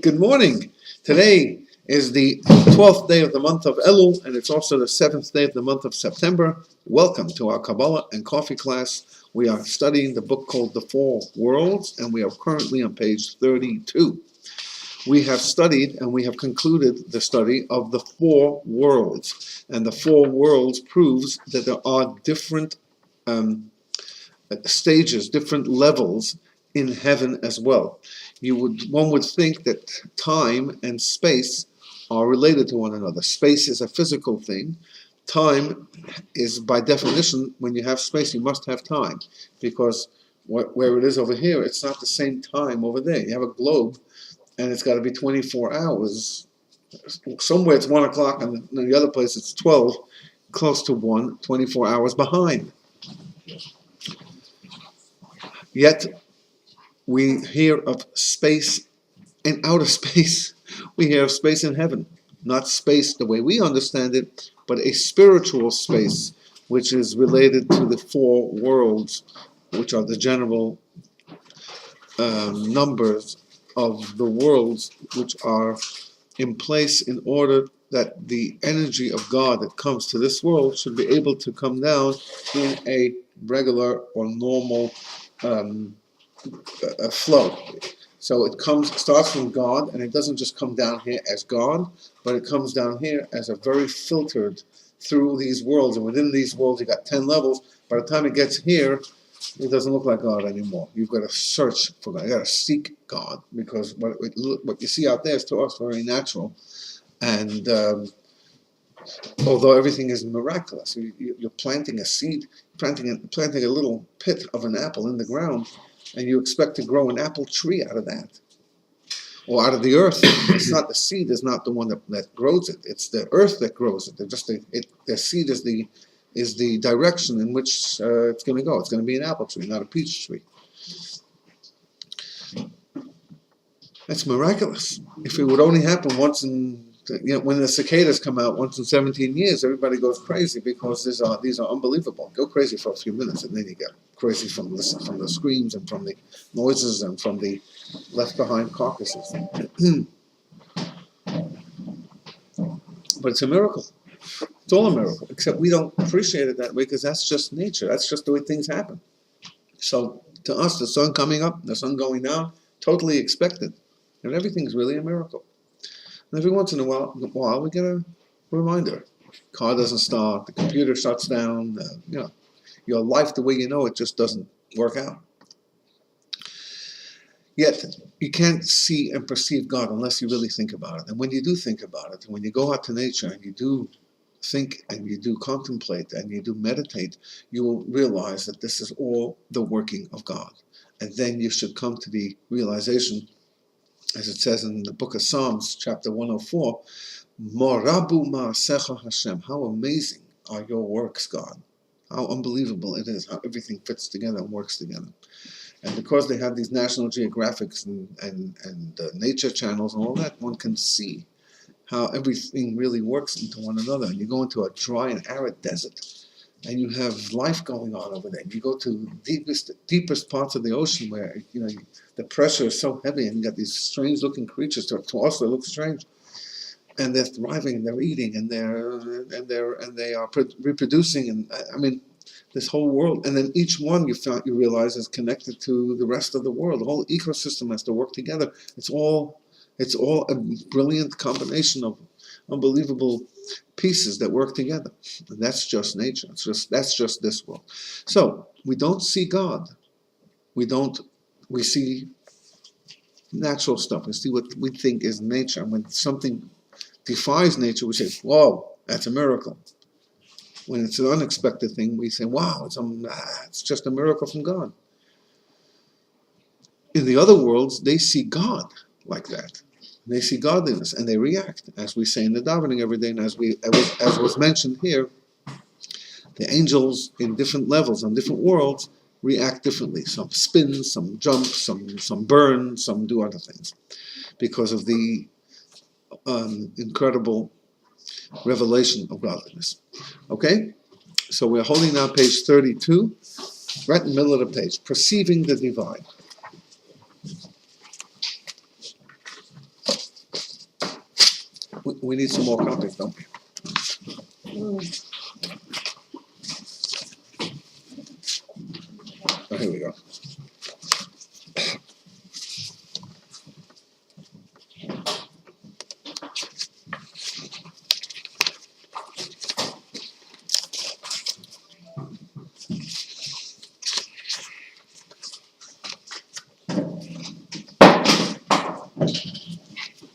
Good morning. Today is the 12th day of the month of Elul, and it's also the 7th day of the month of September. Welcome to our Kabbalah and Coffee class. We are studying the book called The Four Worlds, and we are currently on page 32. We have studied and we have concluded the study of the four worlds. And the four worlds proves that there are different stages, different levels in heaven as well. One would think that time and space are related to one another. Space is a physical thing. Time is, by definition, when you have space, you must have time, because where it is over here, it's not the same time over there. You have a globe, and it's got to be 24 hours. Somewhere it's 1 o'clock, and in the other place it's 12, close to 1, 24 hours behind. Yet, we hear of space in outer space. We hear of space in heaven. Not space the way we understand it, but a spiritual space, which is related to the four worlds, which are the general numbers of the worlds which are in place in order that the energy of God that comes to this world should be able to come down in a regular or normal flow. So it starts from God, and it doesn't just come down here as God, but it comes down here as a very filtered through these worlds. And within these worlds, you got 10 levels. By the time it gets here, it doesn't look like God anymore. You've got to search for God. You've got to seek God, because what you see out there is to us very natural. And although everything is miraculous, you're planting a seed, planting a little pit of an apple in the ground, and you expect to grow an apple tree out of that, or out of the earth. It's not the seed is not the one that grows it. It's the earth that grows it. The seed is the direction in which it's going to go. It's going to be an apple tree, not a peach tree. That's miraculous. If it would only happen once when the cicadas come out once in 17 years, everybody goes crazy, because these are unbelievable. Go crazy for a few minutes, and then you get crazy from the screams and from the noises and from the left behind carcasses. But it's a miracle. It's all a miracle, except we don't appreciate it that way, because that's just nature. That's just the way things happen. So to us, the sun coming up, the sun going down, totally expected. And everything's really a miracle. And every once in a while, we get a reminder. Car doesn't start, the computer shuts down, your life the way you know it just doesn't work out. Yet, you can't see and perceive God unless you really think about it. And when you do think about it, and when you go out to nature and you do think and you do contemplate and you do meditate, you will realize that this is all the working of God. And then you should come to the realization, as it says in the book of Psalms, chapter 104, Morabu ma'asecha Hashem. How amazing are your works, God. How unbelievable it is, how everything fits together and works together. And because they have these National Geographics and nature channels and all that, one can see how everything really works into one another. And you go into a dry and arid desert, and you have life going on over there. You go to deepest parts of the ocean where the pressure is so heavy, and you got these strange-looking creatures. To us, they look strange, and they're thriving, and they're eating, and they are reproducing, and I mean, this whole world. And then each one you realize is connected to the rest of the world. The whole ecosystem has to work together. It's all a brilliant combination of unbelievable pieces that work together. And that's just nature. That's just this world. So we don't see God. We see natural stuff. We see what we think is nature. And when something defies nature, we say, whoa, that's a miracle. When it's an unexpected thing, we say, wow, it's just a miracle from God. In the other worlds, they see God like that. They see godliness, and they react, as we say in the davening every day, and as was mentioned here, the angels in different levels, on different worlds, react differently. Some spin, some jump, some burn, some do other things, because of the incredible revelation of godliness. Okay? So we're holding now page 32, right in the middle of the page, perceiving the divine. We need some more copies, don't we? Oh, here we go.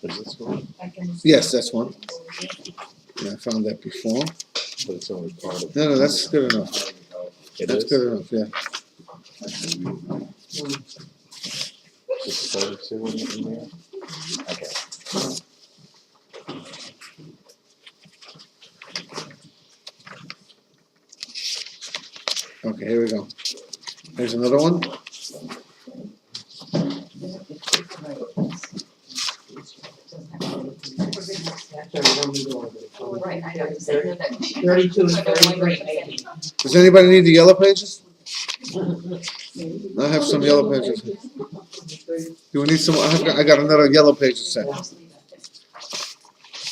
Is this one? Yes, that's one. Yeah, I found that before. But it's only part of. No, that's good enough. It That's is? good enough, yeah. Just 32 in there? Okay. Okay, here we go. Here's another one. Right, I know, so I know that. 32 and 33, maybe. Does anybody need the yellow pages? I have some yellow pages. Do we need some? I got another yellow page set.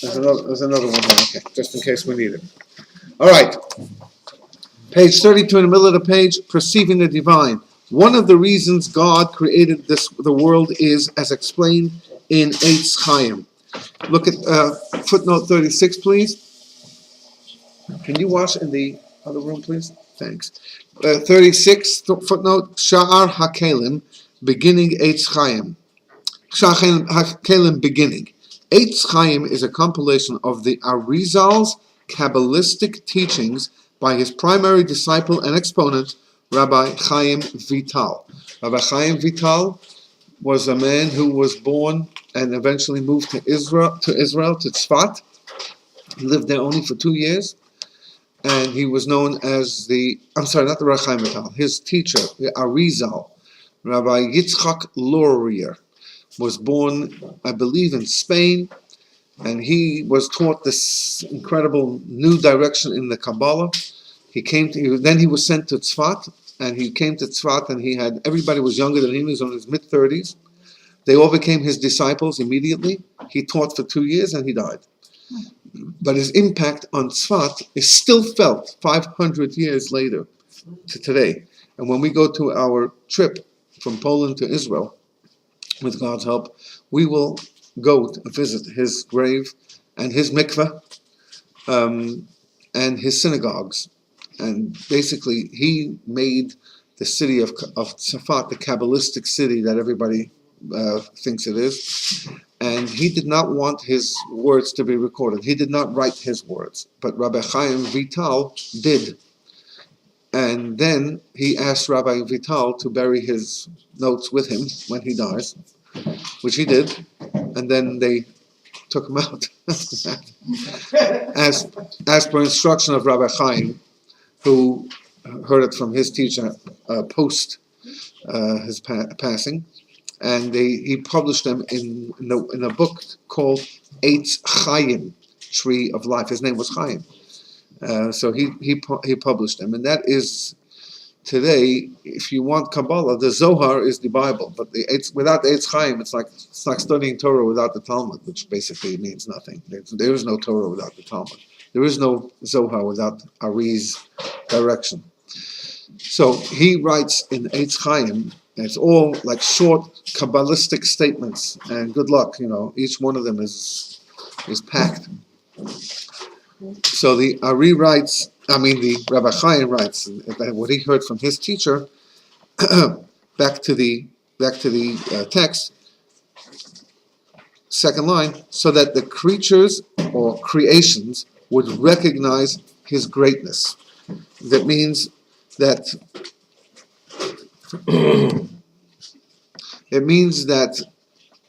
There's another one here, okay, just in case we need it. All right. Page 32 in the middle of the page, perceiving the divine. One of the reasons God created the world is, as explained in Eitz Chaim. Look at footnote 36, please. Can you wash in the other room, please? Thanks. 36, footnote, Sha'ar HaKelim, beginning Eitz Chaim. Sha'ar HaKelim, beginning. Eitz Chaim is a compilation of the Arizal's Kabbalistic teachings by his primary disciple and exponent, Rabbi Chaim Vital. Rabbi Chaim Vital was a man who was born and eventually moved to Israel, to Tzfat. He lived there only for 2 years. And he was known as not the Rabbi Chaim Vital, his teacher, the Arizal, Rabbi Yitzchak Laurier, was born, I believe, in Spain, and he was taught this incredible new direction in the Kabbalah. Then he was sent to Tzfat, and he came to Tzfat, and everybody was younger than him. He was in his mid-30s. They all became his disciples immediately. He taught for 2 years, and he died. But his impact on Tzfat is still felt 500 years later to today. And when we go to our trip from Poland to Israel, with God's help, we will go to visit his grave and his mikveh and his synagogues. And basically, he made the city of Tzfat the Kabbalistic city that everybody thinks it is. And he did not want his words to be recorded. He did not write his words, but Rabbi Chaim Vital did. And then he asked Rabbi Vital to bury his notes with him when he dies, which he did. And then they took him out as per instruction of Rabbi Chaim, who heard it from his teacher post his passing. And he published them in a book called Eitz Chaim, Tree of Life. His name was Chaim. So he published them. And that is, today, if you want Kabbalah, the Zohar is the Bible. But without the Eitz Chaim, it's like studying Torah without the Talmud, which basically means nothing. There is no Torah without the Talmud. There is no Zohar without Ari's direction. So he writes in Eitz Chaim, and it's all like short Kabbalistic statements, and good luck, each one of them is packed. So the Rabbi Chaim writes that what he heard from his teacher, back to the text, second line, so that the creatures or creations would recognize his greatness. That means that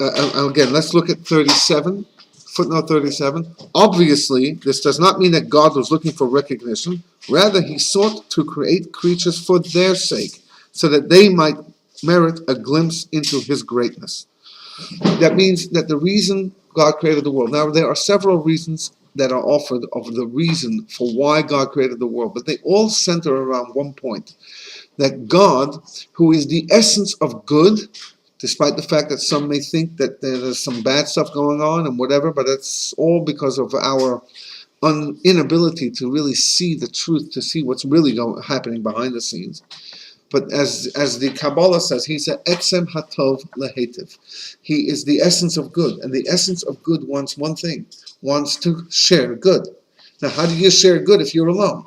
again, let's look at 37, footnote 37. Obviously, this does not mean that God was looking for recognition. Rather, he sought to create creatures for their sake, so that they might merit a glimpse into his greatness. That means that the reason God created the world. Now, there are several reasons that are offered of the reason for why God created the world, but they all center around one point. That God, who is the essence of good, despite the fact that some may think that there's some bad stuff going on and whatever, but it's all because of our inability to really see the truth, to see what's really happening behind the scenes. But as the Kabbalah says, he's a etzem hatov lehetiv. He is the essence of good, and the essence of good wants one thing, wants to share good. Now, how do you share good if you're alone?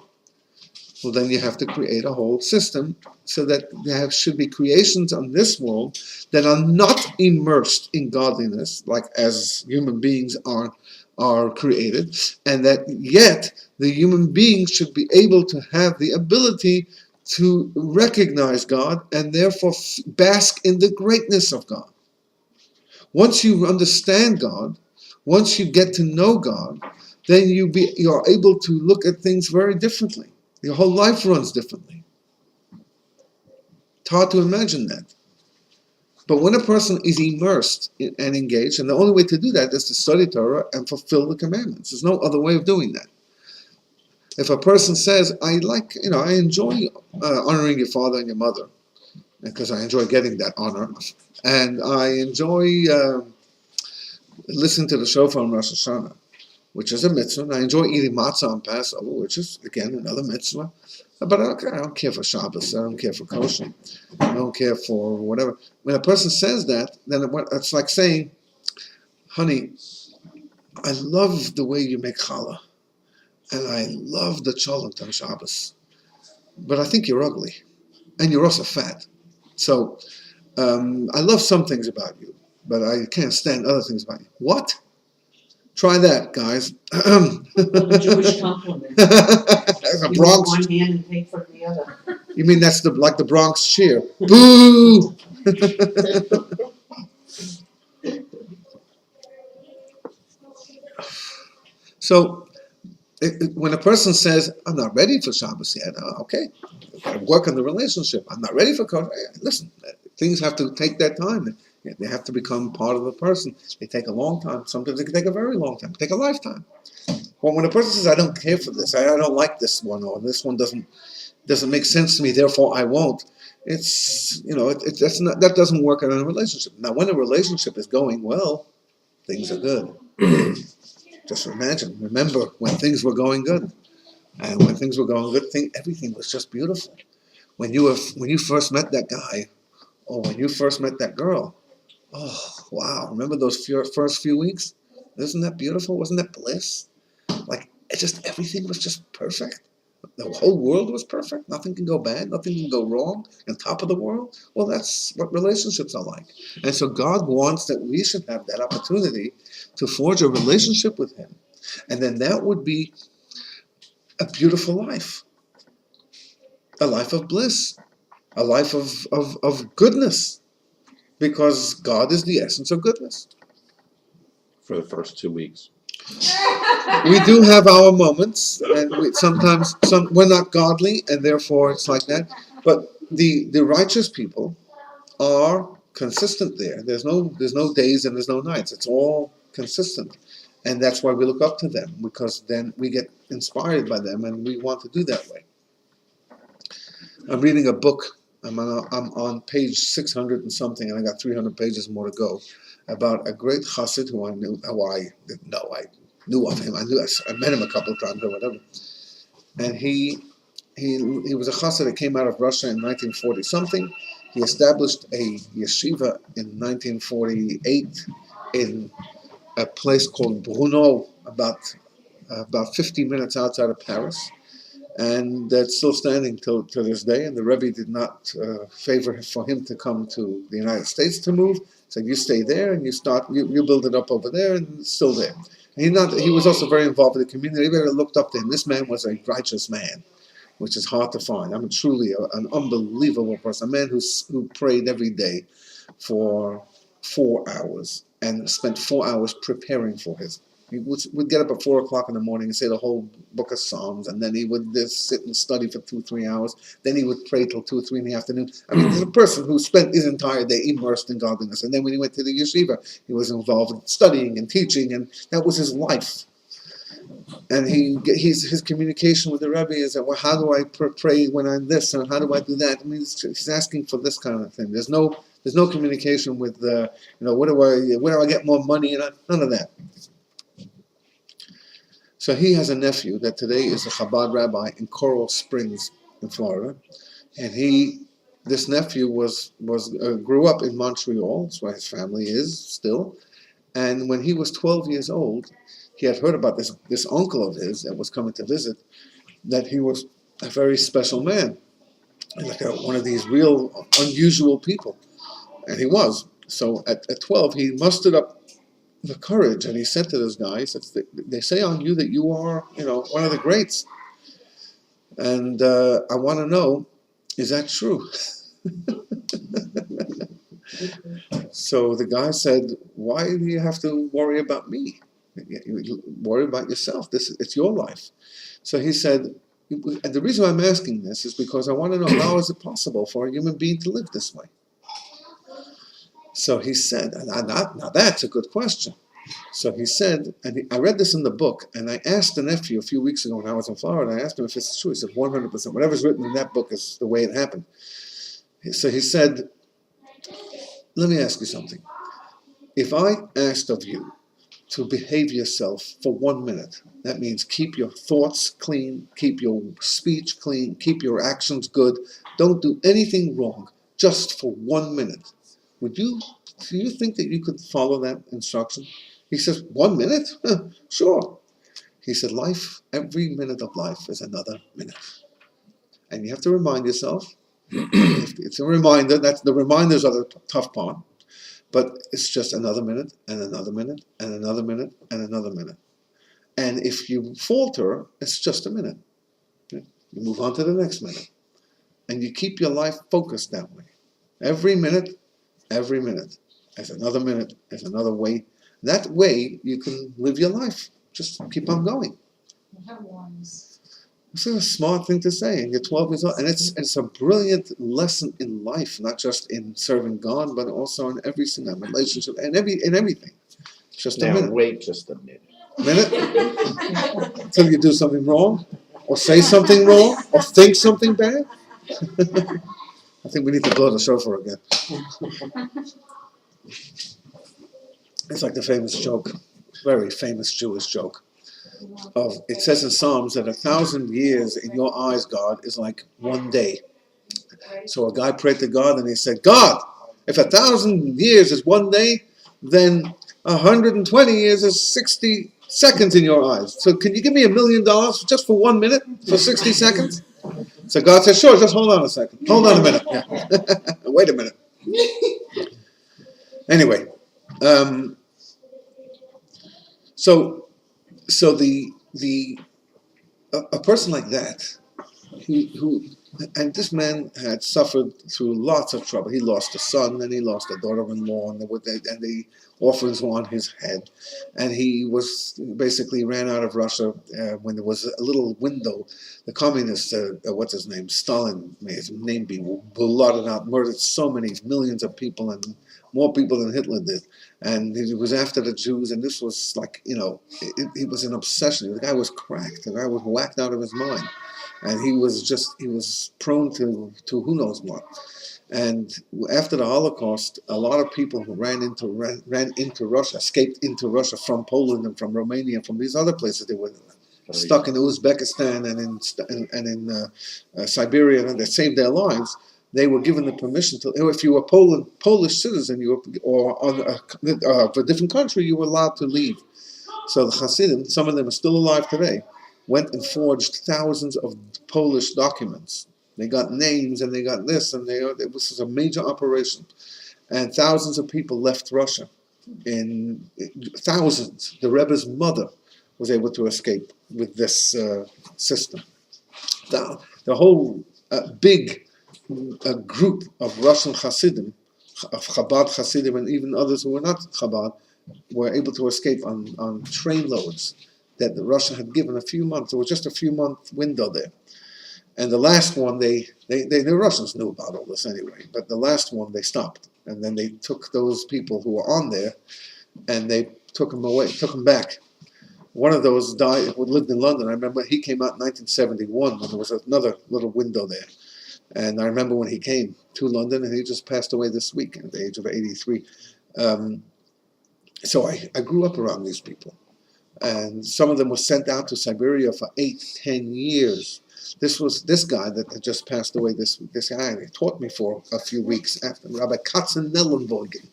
Well, then you have to create a whole system so that there should be creations on this world that are not immersed in godliness, like as human beings are created, and that yet the human being should be able to have the ability to recognize God and therefore bask in the greatness of God. Once you understand God, once you get to know God, then you're able to look at things very differently. Your whole life runs differently. It's hard to imagine that. But when a person is immersed and engaged, and the only way to do that is to study Torah and fulfill the commandments. There's no other way of doing that. If a person says, I enjoy honoring your father and your mother, because I enjoy getting that honor, and I enjoy listening to the shofar on Rosh Hashanah, which is a mitzvah, and I enjoy eating matzah on Passover, which is, again, another mitzvah. But I don't care for Shabbos, I don't care for kosher, I don't care for whatever. When a person says that, then it's like saying, honey, I love the way you make challah, and I love the cholent on Shabbos, but I think you're ugly, and you're also fat. So I love some things about you, but I can't stand other things about you. What? Try that, guys. A Jewish compliment. That's a You Bronx. move one hand and take from the other. You mean that's like the Bronx cheer? Boo! So, when a person says, "I'm not ready for Shabbos yet," okay, I work on the relationship. I'm not ready for kosher. Listen, things have to take that time. They have to become part of the person. They take a long time. Sometimes they can take a very long time. Take a lifetime. Well, when a person says, "I don't care for this. I don't like this one, or this one doesn't make sense to me, therefore I won't," that doesn't work in a relationship. Now, when a relationship is going well, things are good. Just remember when things were going good, and when things were going good, everything was just beautiful. When you first met that guy, or when you first met that girl, oh wow! Remember those first few weeks? Isn't that beautiful? Wasn't that bliss? Like everything was just perfect. The whole world was perfect. Nothing can go bad. Nothing can go wrong. On top of the world. Well, that's what relationships are like. And so God wants that we should have that opportunity to forge a relationship with Him, and then that would be a beautiful life, a life of bliss, a life of goodness, because God is the essence of goodness. For the first 2 weeks. We do have our moments, and sometimes we're not godly, and therefore it's like that. But the righteous people are consistent there. There's no days and there's no nights. It's all consistent, and that's why we look up to them, because then we get inspired by them, and we want to do that way. I'm reading a book. I'm on page 600 and something, and I got 300 pages more to go, about a great chassid who I knew. I knew of him. I met him a couple of times or whatever. And he was a chassid that came out of Russia in 1940 something. He established a yeshiva in 1948 in a place called Brno, about 50 minutes outside of Paris. And that's still standing till this day. And the Rebbe did not favor for him to come to the United States to move. Said, you stay there and you build it up over there, and it's still there. And he was also very involved with the community. Everybody looked up to him. This man was a righteous man, which is hard to find. I mean, truly an unbelievable person. A man who prayed every day for 4 hours and spent 4 hours preparing for his. He would get up at 4 o'clock in the morning and say the whole book of Psalms, and then he would just sit and study for 2-3 hours. Then he would pray till 2 or 3 in the afternoon. I mean, he's a person who spent his entire day immersed in godliness. And then when he went to the yeshiva, he was involved in studying and teaching, and that was his life. And his communication with the Rebbe is that, well, how do I pray when I'm this, and how do I do that? I mean, he's asking for this kind of thing. There's no There's no communication with, where do I get more money? None of that. So he has a nephew that today is a Chabad rabbi in Coral Springs in Florida, and this nephew grew up in Montreal. That's where his family is still. And when he was 12 years old, he had heard about this uncle of his that was coming to visit, that he was a very special man, like one of these real unusual people. And he was. So at 12, he mustered up the courage, and he said to this guy, he said, they say on you that you are, one of the greats. And I want to know, is that true? So the guy said, why do you have to worry about me? You worry about yourself. It's your life. So he said, and the reason I'm asking this is because I want to know, how is it possible for a human being to live this way? So he said, now that's a good question. So he said, and I read this in the book, and I asked the nephew a few weeks ago when I was in Florida, I asked him if it's true. He said, 100%. Whatever's written in that book is the way it happened. So he said, let me ask you something. If I asked of you to behave yourself for 1 minute, that means keep your thoughts clean, keep your speech clean, keep your actions good, don't do anything wrong, just for 1 minute. Do you think that you could follow that instruction? He says, 1 minute? Sure. He said, every minute of life is another minute. And you have to remind yourself, it's a reminder, the reminders are the tough part, but it's just another minute, and another minute, and another minute, and another minute. And if you falter, it's just a minute. You move on to the next minute. And you keep your life focused that way. Every minute is another minute, is another way. That way you can live your life. Just keep on going. It's a smart thing to say, and you're 12 years old, and it's a brilliant lesson in life, not just in serving God, but also in every single relationship and everything. Just a Now minute. wait just a minute. Until you do something wrong, or say something wrong, or think something bad. I think we need to blow the shofar again. It's like the famous joke, very famous Jewish joke. It says in Psalms that 1,000 years in your eyes, God, is like 1 day. So a guy prayed to God and he said, God, if 1,000 years is 1 day, then 120 years is 60 seconds in your eyes. So can you give me $1 million just for 1 minute, for 60 seconds? So God said, sure, just hold on a second. Hold on a minute. Yeah. Wait a minute. Anyway, so a person like that, and this man had suffered through lots of trouble. He lost a son, and he lost a daughter-in-law, and the orphans were on his head, and he was basically ran out of Russia when there was a little window. The communists, what's his name, Stalin, may his name be blotted out, murdered so many millions of people, and more people than Hitler did. And he was after the Jews, and this was like, it was an obsession. The guy was cracked. The guy was whacked out of his mind. And he was prone to who knows what. And after the Holocaust, a lot of people who ran into Russia, escaped into Russia from Poland and from Romania and from these other places. They were stuck in Uzbekistan and in Siberia, and they saved their lives. They were given the permission to, if you were Polish citizen, or of a different country, you were allowed to leave. So the Hasidim, some of them are still alive today, went and forged thousands of Polish documents. They got names and they got this, and it was a major operation. And thousands of people left Russia. Thousands. The Rebbe's mother was able to escape with this system. The whole big group of Russian Hasidim, of Chabad Hasidim, and even others who were not Chabad, were able to escape on train loads that Russia had given a few months. There was just a few month window there. And the last one, the Russians knew about all this anyway, but the last one they stopped. And then they took those people who were on there, and they took them away, took them back. One of those lived in London. I remember he came out in 1971 when there was another little window there. And I remember when he came to London, and he just passed away this week at the age of 83. So I grew up around these people. And some of them were sent out to Siberia for 8-10 years. This guy that had just passed away. This guy, he taught me for a few weeks after, Rabbi Katzenellenbogen.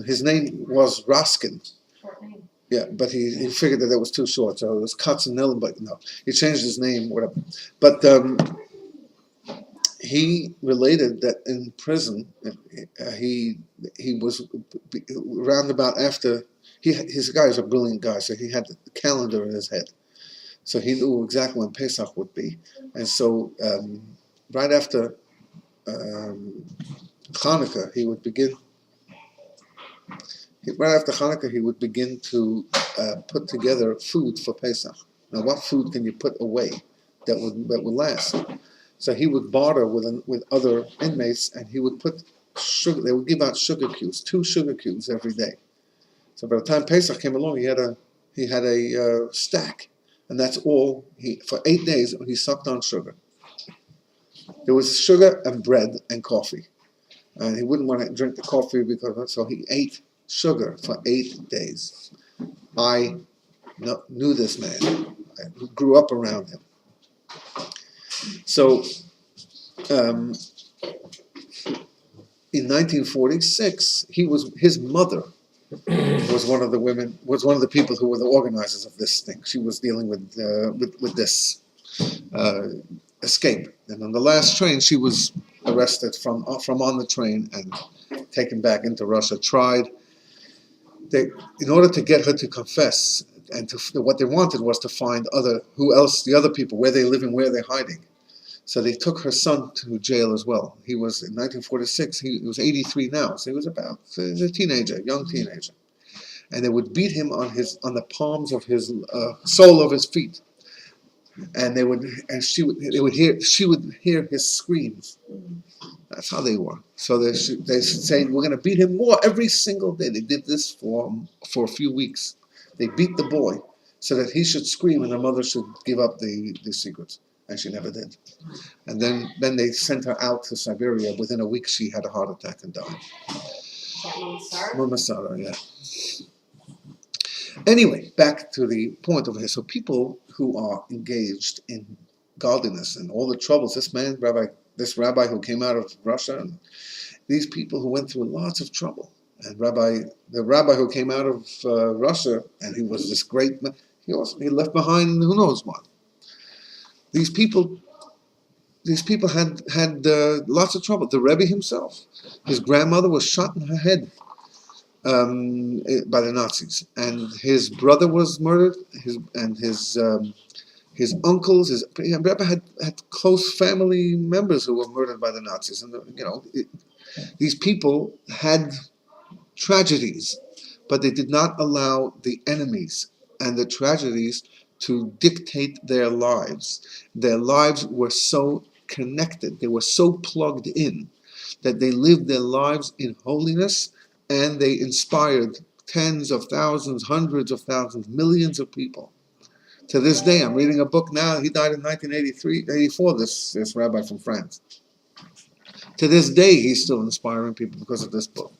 His name was Raskin. Short name. Yeah, but he figured that it was too short, so it was Katzenellenbogen. No, he changed his name, whatever. But he related that in prison, he was roundabout after. His guy is a brilliant guy, so he had the calendar in his head, so he knew exactly when Pesach would be, and so right after Hanukkah, he would begin. Right after Hanukkah, he would begin to put together food for Pesach. Now, what food can you put away that would last? So he would barter with other inmates, and he would put sugar. They would give out sugar cubes, 2 sugar cubes every day. So by the time Pesach came along, he had a stack, and that's all. For 8 days he sucked on sugar. There was sugar and bread and coffee, and he wouldn't want to drink the coffee so he ate sugar for 8 days. I knew this man. I grew up around him. So, in 1946, his mother was one of the people who were the organizers of this thing. She was dealing with this escape, and on the last train, she was arrested from on the train and taken back into Russia. In order to get her to confess, and what they wanted was to find the other people, where they live and where they're hiding. So they took her son to jail as well. He was in 1946. He was 83 now, so he was a teenager, young teenager, and they would beat him on the palms of his sole of his feet, and she would hear his screams. That's how they were. So they say, we're going to beat him more every single day. They did this for a few weeks. They beat the boy so that he should scream and the mother should give up the secrets. And she never did. And then they sent her out to Siberia. Within a week, she had a heart attack and died. Is that Mama Sarah? Mama Sarah, yeah. Anyway, back to the point over here. So people who are engaged in godliness and all the troubles, this rabbi who came out of Russia, and these people who went through lots of trouble. And the rabbi who came out of Russia, and he was this great man, he left behind who knows what. These people had lots of trouble. The Rebbe himself, his grandmother was shot in her head by the Nazis, and his brother was murdered. His uncles, Rebbe had close family members who were murdered by the Nazis, and these people had tragedies, but they did not allow the enemies and the tragedies to dictate their lives. Their lives were so connected, they were so plugged in, that they lived their lives in holiness, and they inspired tens of thousands, hundreds of thousands, millions of people. To this day, I'm reading a book now, he died in 1984, this rabbi from France. To this day, he's still inspiring people because of this book.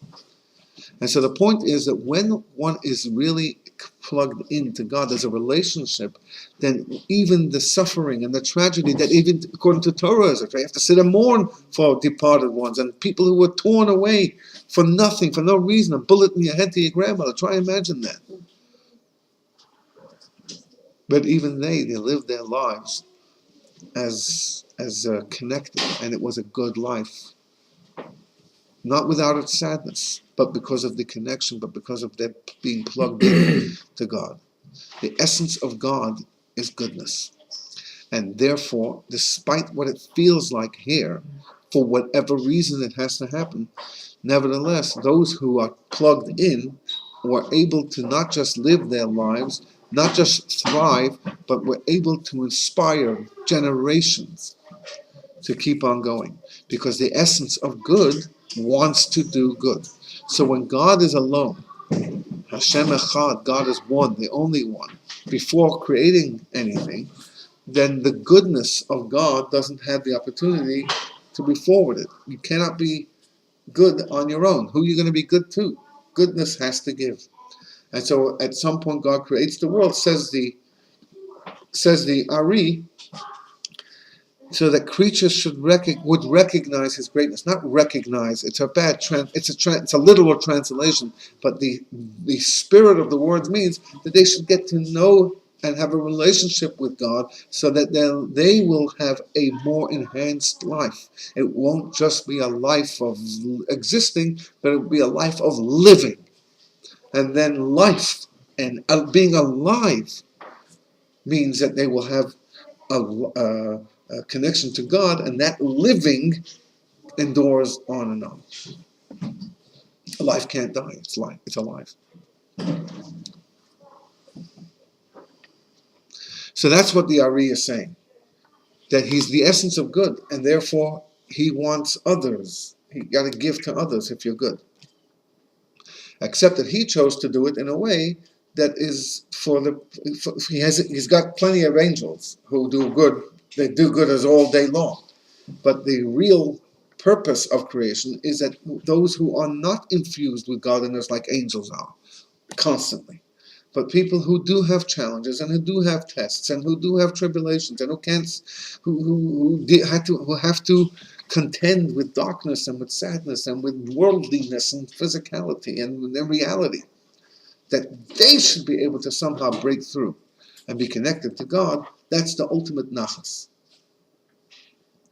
And so the point is that when one is really plugged into God, there's a relationship, then even the suffering and the tragedy that even according to Torah is, you have to sit and mourn for departed ones and people who were torn away for nothing, for no reason, a bullet in your head to your grandmother. Try and imagine that. But even they lived their lives as connected, and it was a good life. Not without its sadness, but because of the connection, but because of their being plugged in to God. The essence of God is goodness. And therefore, despite what it feels like here, for whatever reason it has to happen, nevertheless, those who are plugged in were able to not just live their lives, not just thrive, but were able to inspire generations to keep on going. Because the essence of good wants to do good. So when God is alone, Hashem Echad, God is one, the only one, before creating anything, then the goodness of God doesn't have the opportunity to be forwarded. You cannot be good on your own. Who are you going to be good to? Goodness has to give. And so at some point God creates the world, says the Ari, so that creatures would recognize his greatness. Not recognize, it's a bad it's a literal translation, but the spirit of the words means that they should get to know and have a relationship with God, so that they will have a more enhanced life. It won't just be a life of existing, but it will be a life of living. And then life and being alive means that they will have a connection to God, and that living endures on and on. Life can't die. It's life. It's alive. So that's what the Ari is saying, that he's the essence of good, and therefore he wants others. You got to give to others if you're good. Except that he chose to do it in a way that is he's got plenty of angels who do good. They do good as all day long. But the real purpose of creation is that those who are not infused with godliness like angels are, constantly. But people who do have challenges and who do have tests and who do have tribulations and who have to contend with darkness and with sadness and with worldliness and physicality and reality, that they should be able to somehow break through and be connected to God. That's the ultimate nachas.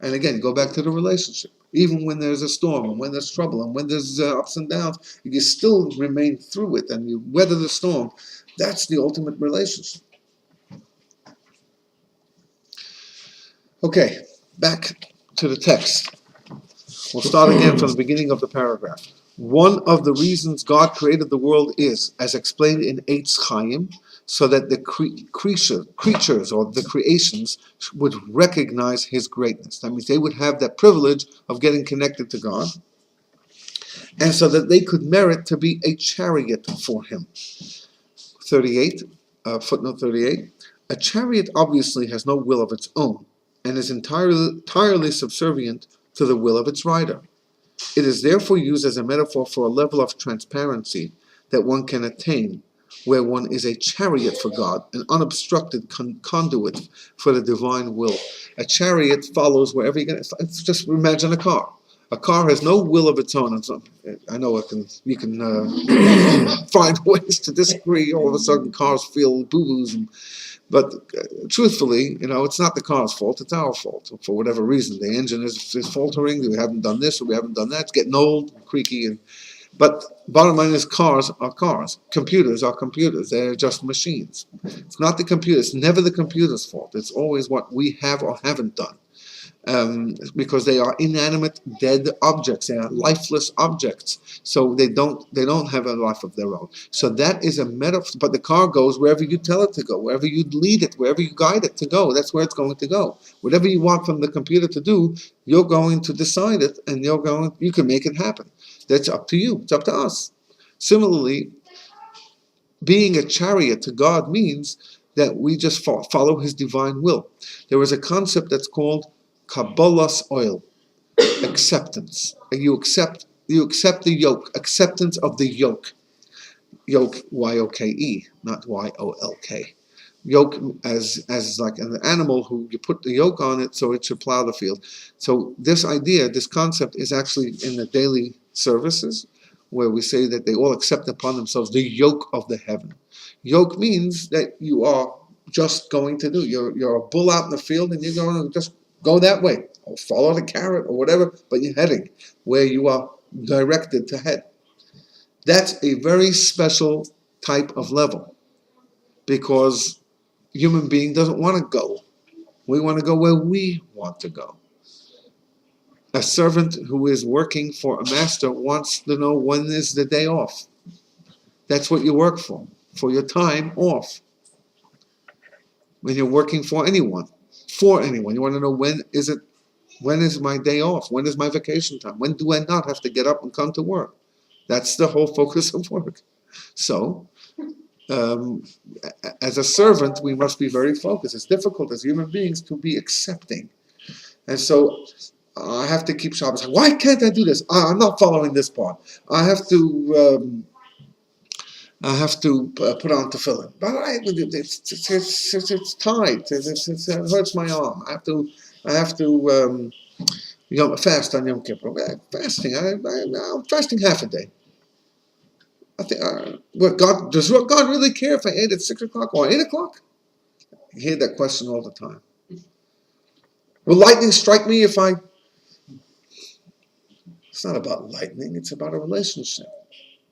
And again, go back to the relationship. Even when there's a storm and when there's trouble and when there's ups and downs, you still remain through it and you weather the storm. That's the ultimate relationship. Okay, back to the text. We'll start again from the beginning of the paragraph. One of the reasons God created the world is, as explained in Eitz Chaim, so that the creatures or the creations would recognize his greatness. That means they would have that privilege of getting connected to God, and so that they could merit to be a chariot for him. 38, footnote 38. A chariot obviously has no will of its own and is entirely subservient to the will of its rider. It is therefore used as a metaphor for a level of transparency that one can attain, where one is a chariot for God, an unobstructed conduit for the divine will. A chariot follows wherever you get. Just imagine a car. A car has no will of its own. I know you can find ways to disagree. All of a sudden, cars feel boo-boos. But truthfully, it's not the car's fault. It's our fault. For whatever reason, the engine is faltering. We haven't done this or we haven't done that. It's getting old, creaky. But bottom line is, cars are cars. Computers are computers. They're just machines. It's not the computer. It's never the computer's fault. It's always what we have or haven't done. Because they are inanimate, dead objects. They are lifeless objects. So they don't have a life of their own. So that is a metaphor. But the car goes wherever you tell it to go, wherever you lead it, wherever you guide it to go. That's where it's going to go. Whatever you want from the computer to do, you're going to decide it, and you can make it happen. That's up to you. It's up to us. Similarly, being a chariot to God means that we just follow his divine will. There is a concept that's called Kabbalah's oil, acceptance. You accept the yoke, acceptance of the yoke. Yoke, Y-O-K-E, not Y-O-L-K. Yoke as like an animal who you put the yoke on it so it should plow the field. So this idea, this concept is actually in the daily services, where we say that they all accept upon themselves the yoke of the heaven. Yoke means that you are just going to do. You're a bull out in the field and you're going to just go that way, or follow the carrot, or whatever, but you're heading where you are directed to head. That's a very special type of level, because human being doesn't want to go. We want to go where we want to go. A servant who is working for a master wants to know when is the day off. That's what you work for your time off. When you're working for anyone, you want to know when is my day off? When is my vacation time? When do I not have to get up and come to work? That's the whole focus of work. So, um, as a servant, we must be very focused. It's difficult as human beings to be accepting. And so I have to keep Shabbos. Why can't I do this? I'm not following this part. I have to put on tefillin. But it's tight. It hurts my arm. I have to fast on Yom Kippur. Fasting. I'm fasting half a day. I think, what God really care if I ate at 6 o'clock or 8 o'clock? I hear that question all the time. Will lightning strike me if I? It's not about lightning. It's about a relationship.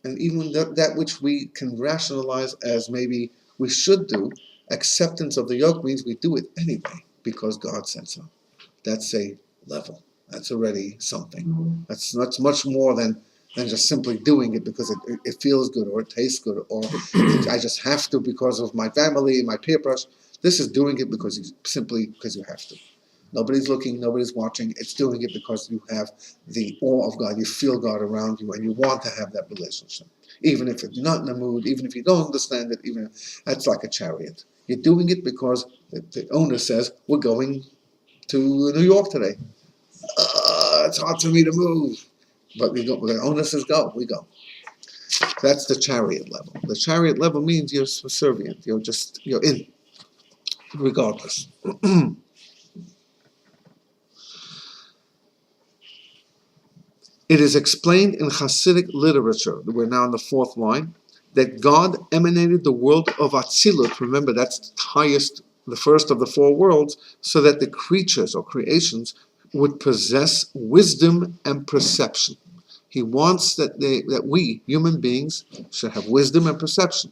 And even that which we can rationalize as maybe we should do, acceptance of the yoke means we do it anyway because God said so. That's a level. That's already something. That's much more than just simply doing it because it feels good or it tastes good or I just have to because of my family, my peer pressure. This is doing it because you have to. Nobody's looking, nobody's watching. It's doing it because you have the awe of God. You feel God around you and you want to have that relationship. Even if you're not in the mood, even if you don't understand it, that's like a chariot. You're doing it because the owner says, we're going to New York today. It's hard for me to move. But we go. The owner says go, we go. That's the chariot level. The chariot level means you're subservient. You're in, regardless. It is explained in Hasidic literature, we're now in the fourth line, that God emanated the world of Atzilut, remember that's the highest, the first of the four worlds, so that the creatures or creations would possess wisdom and perception. He wants that we, human beings, should have wisdom and perception.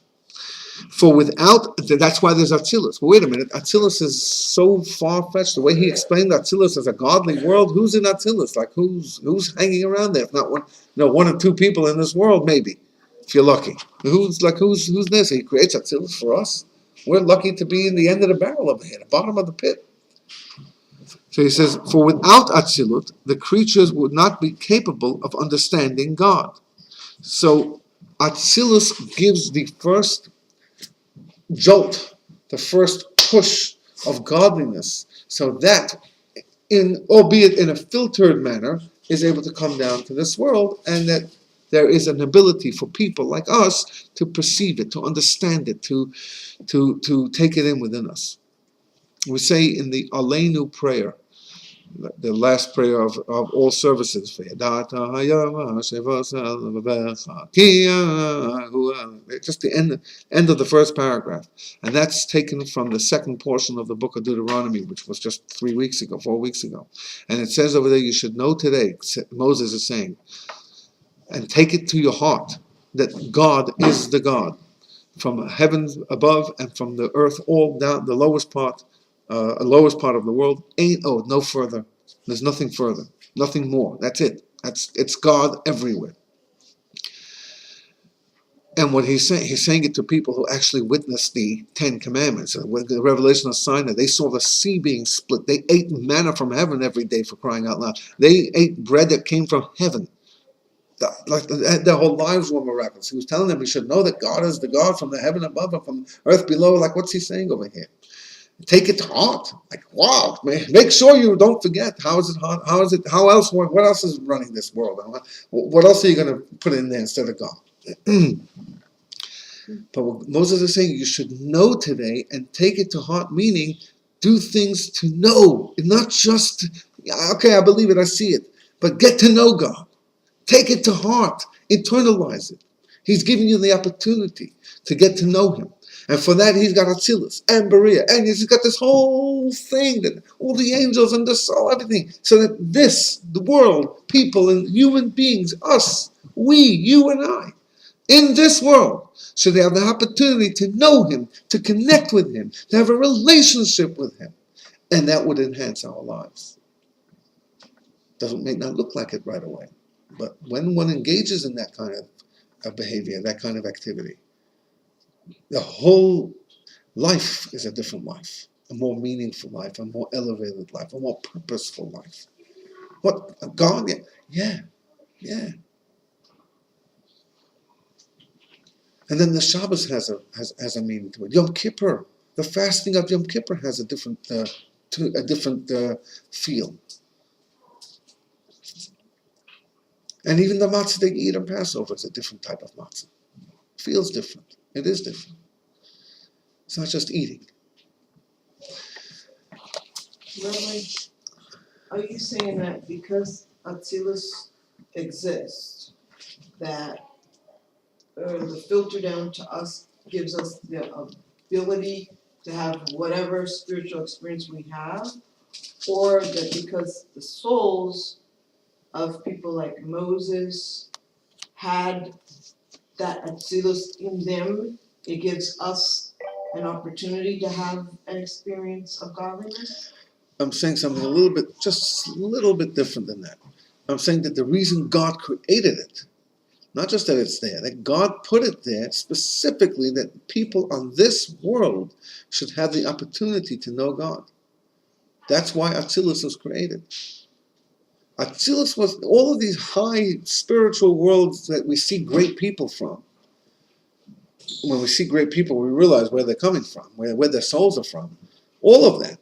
For without, that's why there's Atzilus. But wait a minute, Atzilus is so far-fetched. The way he explained Atzilus as a godly world, who's in Atzilus? Like who's hanging around there? If not one or two people in this world, maybe, if you're lucky. Who's this? He creates Atzilus for us. We're lucky to be in the end of the barrel over here, the bottom of the pit. So he says, for without Atzilut, the creatures would not be capable of understanding God. So Atzilus gives the first jolt, the first push of godliness, so that, albeit in a filtered manner, is able to come down to this world, and that there is an ability for people like us to perceive it, to understand it, to take it in within us. We say in the Aleinu prayer, the last prayer of all services, just the end of the first paragraph, and that's taken from the second portion of the book of Deuteronomy, which was just 4 weeks ago, and it says over there, you should know today, Moses is saying, and take it to your heart, that God is the God, from heavens above and from the earth all down the lowest part of the world, no further. There's nothing further, nothing more. That's it. It's God everywhere. And what he's saying it to people who actually witnessed the Ten Commandments. When the Revelation of Sinai, they saw the sea being split. They ate manna from heaven every day, for crying out loud. They ate bread that came from heaven. Their whole lives were miraculous. He was telling them, you should know that God is the God from the heaven above and from earth below. Like, what's he saying over here? Take it to heart. Like, wow, man, make sure you don't forget. How is it hard? What else is running this world? What else are you going to put in there instead of God? But what Moses is saying, you should know today and take it to heart, meaning do things to know. Not just, okay, I believe it, I see it. But get to know God. Take it to heart. Internalize it. He's giving you the opportunity to get to know him. And for that, he's got Atzilus and Berea. And he's got this whole thing, that all the angels and the soul, everything. So that the world, people and human beings, us, we, you and I, in this world, should have the opportunity to know him, to connect with him, to have a relationship with him. And that would enhance our lives. May not look like it right away. But when one engages in that kind of behavior, that kind of activity, the whole life is a different life, a more meaningful life, a more elevated life, a more purposeful life. What? God? Yeah. And then the Shabbos has a meaning to it. Yom Kippur, the fasting of Yom Kippur has a different feel. And even the matzah they eat on Passover is a different type of matzah. Feels different. It is different. It's not just eating. Rabbi, are you saying that because Atzilus exists, that the filter down to us gives us the ability to have whatever spiritual experience we have? Or that because the souls of people like Moses had that Atzilus in them, it gives us an opportunity to have an experience of godliness? I'm saying something just a little bit different than that. I'm saying that the reason God created it, not just that it's there, that God put it there specifically that people on this world should have the opportunity to know God. That's why Atzilus was created. Atzilus was all of these high spiritual worlds that we see great people from. When we see great people, we realize where they're coming from, where their souls are from. All of that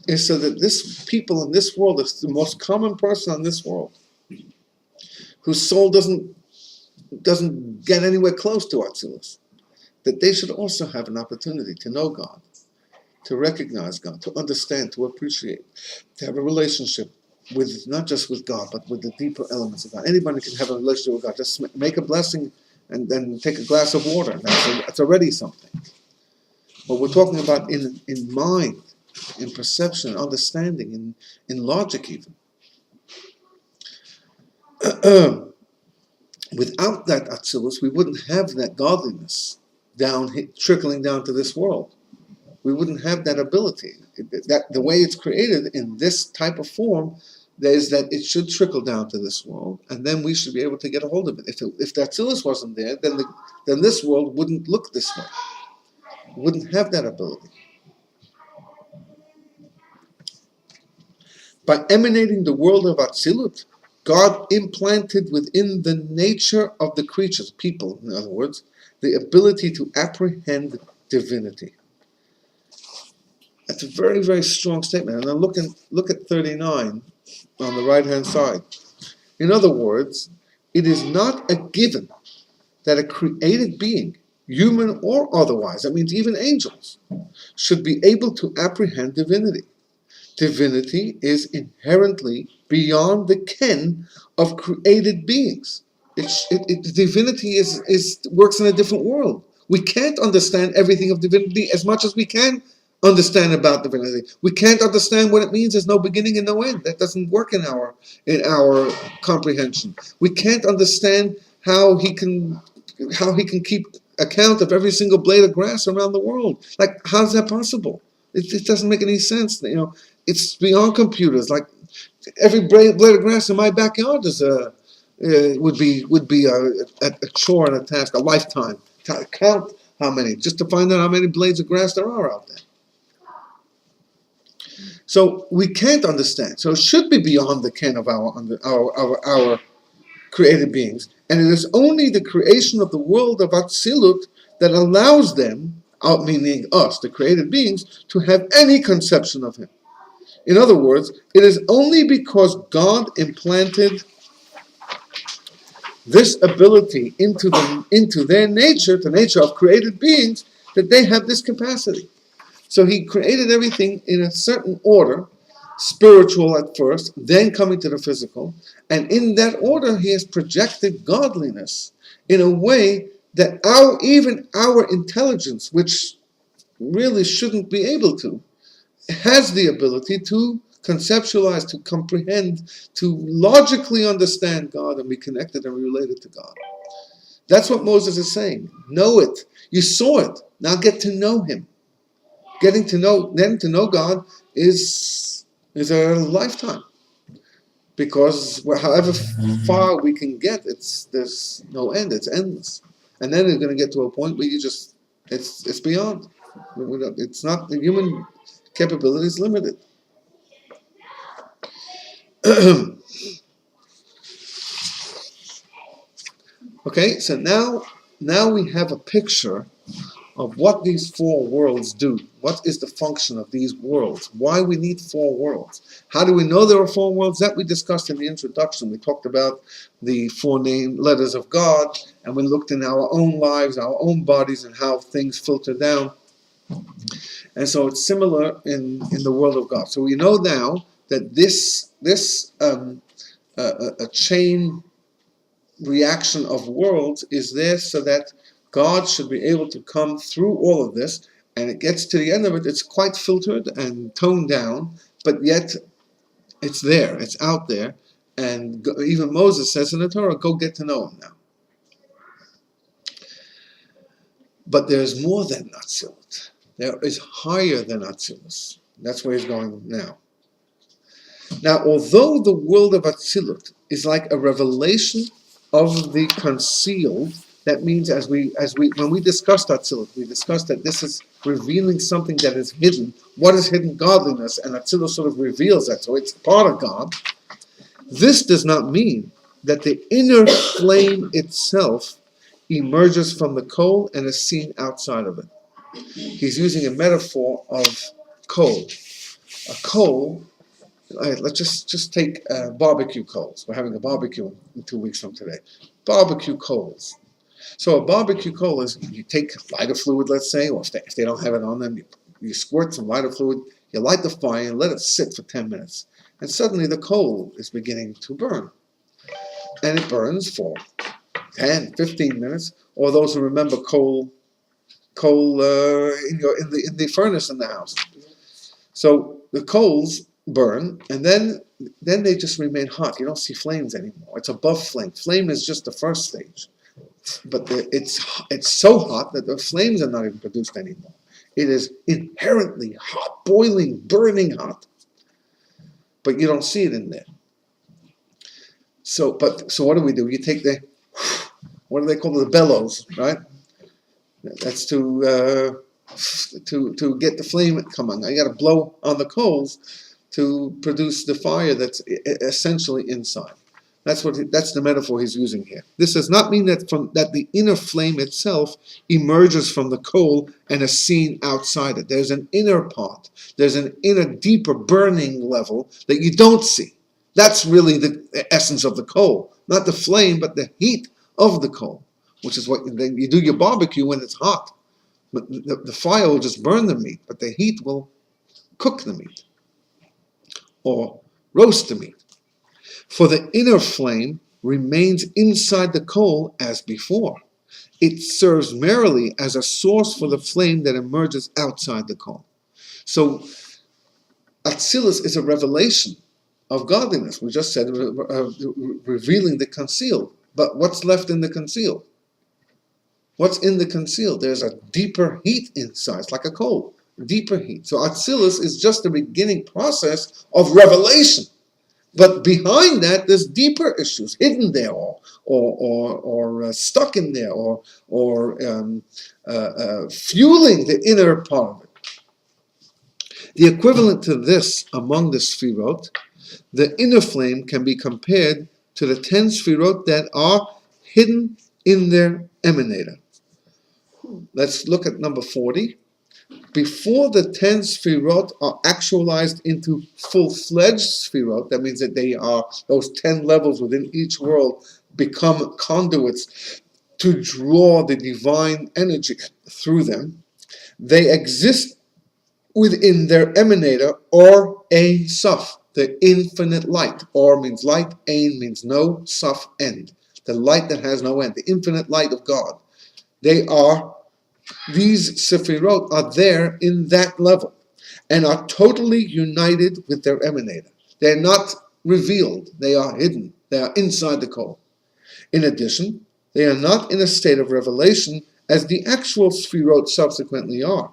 is so that this people in this world is the most common person on this world, whose soul doesn't get anywhere close to Atzilus, that they should also have an opportunity to know God, to recognize God, to understand, to appreciate, to have a relationship with, not just with God, but with the deeper elements of God. Anybody can have a relationship with God. Just make a blessing and then take a glass of water. That's already something. But we're talking about in mind, in perception, understanding, in logic even. Without that Atzilus, we wouldn't have that godliness trickling down to this world. We wouldn't have that ability. That the way it's created in this type of form, is that it should trickle down to this world, and then we should be able to get a hold of it. If the Atzilus wasn't there, then this world wouldn't look this way. It wouldn't have that ability. By emanating the world of Atzilut, God implanted within the nature of the creatures, people, in other words, the ability to apprehend divinity. That's a very, very strong statement. And then look at 39 on the right-hand side. In other words, it is not a given that a created being, human or otherwise, that means even angels, should be able to apprehend divinity. Divinity is inherently beyond the ken of created beings. Divinity works in a different world. We can't understand everything of divinity as much as we can understand about divinity. We can't understand what it means there's no beginning and no end. That doesn't work in our comprehension. We can't understand how he can keep account of every single blade of grass around the world. Like, how's that possible? It doesn't make any sense. It's beyond computers. Like, every blade of grass in my backyard would be a chore and a task, a lifetime. To count how many, just to find out how many blades of grass there are out there. So we can't understand. So it should be beyond the ken of our created beings. And it is only the creation of the world of Atzilut that allows them, meaning us, the created beings, to have any conception of him. In other words, it is only because God implanted this ability into their nature, the nature of created beings, that they have this capacity. So he created everything in a certain order, spiritual at first, then coming to the physical, and in that order he has projected godliness in a way that even our intelligence, which really shouldn't be able to, has the ability to conceptualize, to comprehend, to logically understand God and be connected and related to God. That's what Moses is saying. Know it. You saw it. Now get to know him. Getting to know God is a lifetime. Because however far we can get, there's no end. It's endless. And then it's going to get to a point where it's beyond. It's not, the human capability is limited. Okay, so now now we have a picture of what these four worlds do. What is the function of these worlds? Why we need four worlds? How do we know there are four worlds? That we discussed in the introduction. We talked about the four name letters of God, and we looked in our own lives, our own bodies, and how things filter down. And so it's similar in the world of God. So we know now that this a chain reaction of worlds is there so that God should be able to come through all of this, and it gets to the end of it, it's quite filtered and toned down, but yet it's there, it's out there, and even Moses says in the Torah, go get to know him now. But there's more than Atzilut. There is higher than Atzilus. That's where he's going now. Now, although the world of Atzilut is like a revelation of the concealed, that means when we discussed Atzilut, we discussed that this is revealing something that is hidden. What is hidden? Godliness, and Atzilut sort of reveals that, so it's part of God. This does not mean that the inner flame itself emerges from the coal and is seen outside of it. He's using a metaphor of coal. A coal, let's just take barbecue coals. We're having a barbecue in 2 weeks from today. Barbecue coals. So a barbecue coal is, you take lighter fluid, let's say, or if they don't have it on them, you squirt some lighter fluid, you light the fire and let it sit for 10 minutes. And suddenly the coal is beginning to burn. And it burns for 10, 15 minutes, or those who remember coal in the furnace in the house. So the coals burn, and then they just remain hot. You don't see flames anymore. It's above flame. Flame is just the first stage, but it's so hot that the flames are not even produced anymore. It is inherently hot, boiling, burning hot, but you don't see it in there. So what do? You take what do they call the bellows, right? That's to get the flame coming. I got to blow on the coals to produce the fire that's essentially inside. That's the metaphor he's using here. This does not mean that the inner flame itself emerges from the coal and is seen outside it. There's an inner part. There's an inner, deeper burning level that you don't see. That's really the essence of the coal, not the flame, but the heat of the coal, which is what you do your barbecue when it's hot. But the fire will just burn the meat, but the heat will cook the meat or roast the meat. For the inner flame remains inside the coal as before. It serves merely as a source for the flame that emerges outside the coal. So Atzilus is a revelation of godliness. We just said revealing the concealed. But what's left in the concealed? What's in the concealed? There's a deeper heat inside. It's like a coal, deeper heat. So Atzilus is just the beginning process of revelation. But behind that, there's deeper issues hidden there, or stuck in there, or fueling the inner part of it. The equivalent to this among the Sfirot, the inner flame can be compared to the 10 Sfirot that are hidden in their emanator. Let's look at number 40. Before the 10 Sfirot are actualized into full-fledged Sfirot, that means that they are, those 10 levels within each world become conduits to draw the divine energy through them. They exist within their emanator, or Ein Sof, the infinite light. Or means light, Ein means no, Sof, end. The light that has no end, the infinite light of God. These Sefirot are there in that level and are totally united with their emanator. They're not revealed, they are hidden, they are inside the coal. In addition, they are not in a state of revelation as the actual Sefirot subsequently are.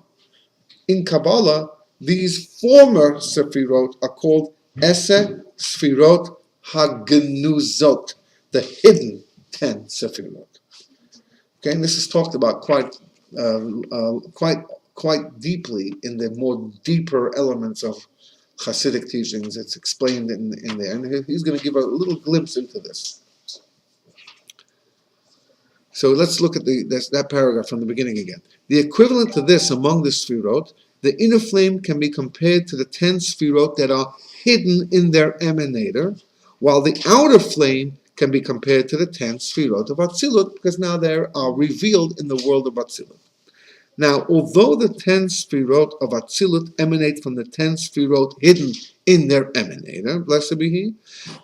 In Kabbalah, these former Sefirot are called Ese Sefirot Hagnuzot, the hidden 10 Sefirot. Okay, and this is talked about quite deeply in the more deeper elements of Hasidic teachings. It's explained in there, and he's going to give a little glimpse into this. So let's look at that paragraph from the beginning again. The equivalent to this among the Sfirot, the inner flame can be compared to the 10 Sfirot that are hidden in their emanator, while the outer flame can be compared to the 10 Sfirot of Atzilut, because now they are revealed in the world of Atzilut. Now, although the 10 Sfirot of Atzilut emanate from the 10 Sfirot hidden in their emanator, blessed be He,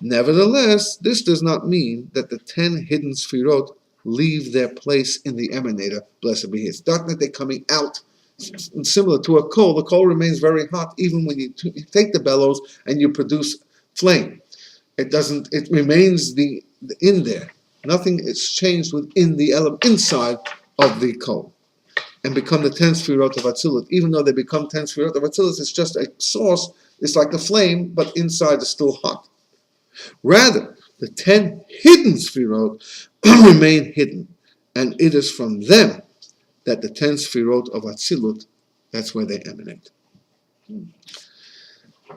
nevertheless, this does not mean that the 10 hidden Sfirot leave their place in the emanator, blessed be He. It's not that they're coming out. Similar to a coal, the coal remains very hot even when you take the bellows and you produce flame. It doesn't. It remains in there. Nothing is changed within the element inside of the coal, and become the 10 Sfirot of Atzilut. Even though they become 10 Sfirot of Atzilut, it's just a source. It's like a flame, but inside is still hot. Rather, the 10 hidden Sfirot remain hidden, and it is from them that the 10 Sfirot of Atzilut, that's where they emanate.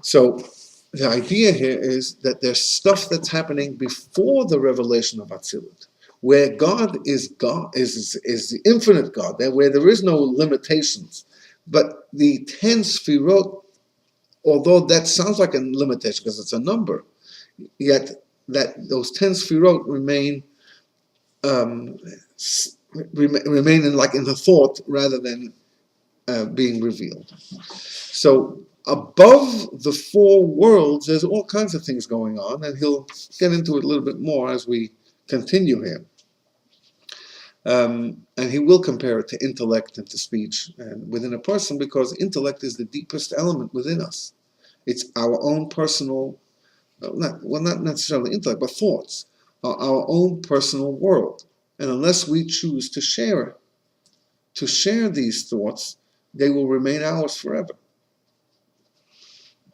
So the idea here is that there's stuff that's happening before the revelation of Atzilut, where God is the infinite God, where there is no limitations. But the 10 Sfirot, although that sounds like a limitation because it's a number, yet that those 10 Sfirot remain in the thought rather than being revealed. So above the four worlds, there's all kinds of things going on, and he'll get into it a little bit more as we continue here. And he will compare it to intellect and to speech and within a person, because intellect is the deepest element within us. It's our own personal, not necessarily intellect, but thoughts, our own personal world. And unless we choose to share these thoughts, they will remain ours forever.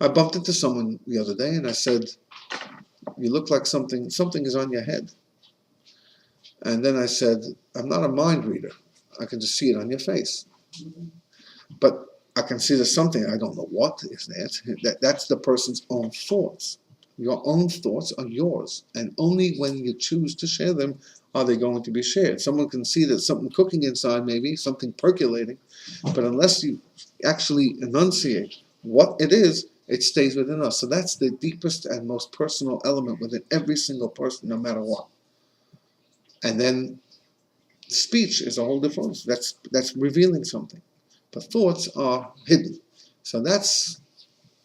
I bumped into someone the other day and I said, "You look like something is on your head." And then I said, "I'm not a mind reader. I can just see it on your face. But I can see there's something, I don't know what is that. That's the person's own thoughts. Your own thoughts are yours. And only when you choose to share them are they going to be shared. Someone can see there's something cooking inside, maybe, something percolating. But unless you actually enunciate what it is, it stays within us. So that's the deepest and most personal element within every single person, no matter what. And then speech is a whole different. That's revealing something. But thoughts are hidden. So that's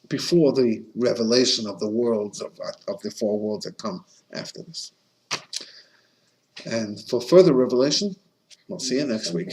before the revelation of the worlds of the four worlds that come after this. And for further revelation, we'll see you next week.